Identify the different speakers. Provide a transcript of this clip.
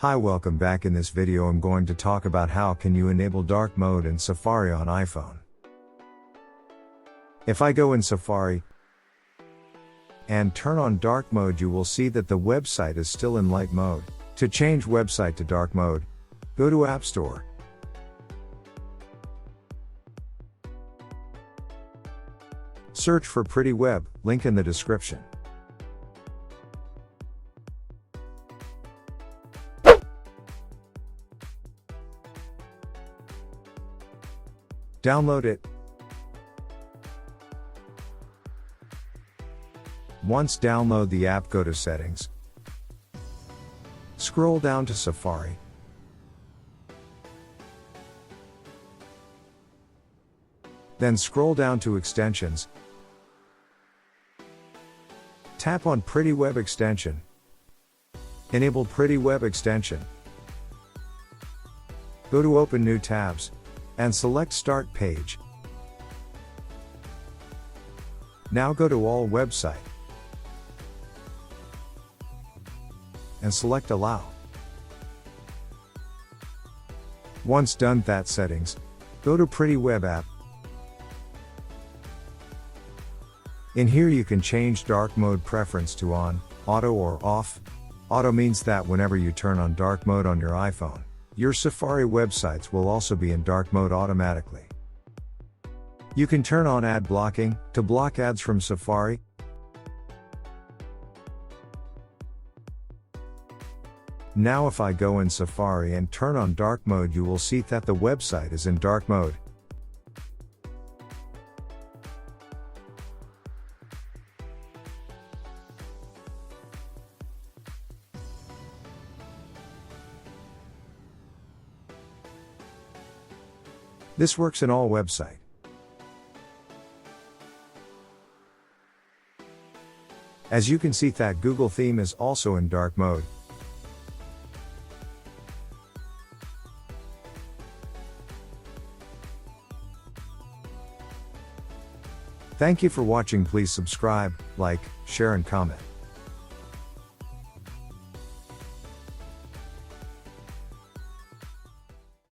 Speaker 1: Hi, welcome back. In this video I'm going to talk about how can you enable dark mode in Safari on iPhone. If I go in Safari and turn on dark mode, you will see that the website is still in light mode. To change website to dark mode, go to App Store. Search for Pretty Web, link in the description. Download it. Once download the app, go to Settings. Scroll down to Safari. Then scroll down to Extensions. Tap on Pretty Web Extension. Enable Pretty Web Extension. Go to Open New Tabs and select Start Page. Now go to All Website and select Allow. Once done that settings, go to Pretty Web App. In here you can change dark mode preference to on, auto or off. Auto means that whenever you turn on dark mode on your iPhone, your Safari websites will also be in dark mode automatically. You can turn on ad blocking to block ads from Safari. Now if I go in Safari and turn on dark mode, you will see that the website is in dark mode. This works in all websites. As you can see that Google theme is also in dark mode. Thank you for watching. Please subscribe, like, share and comment.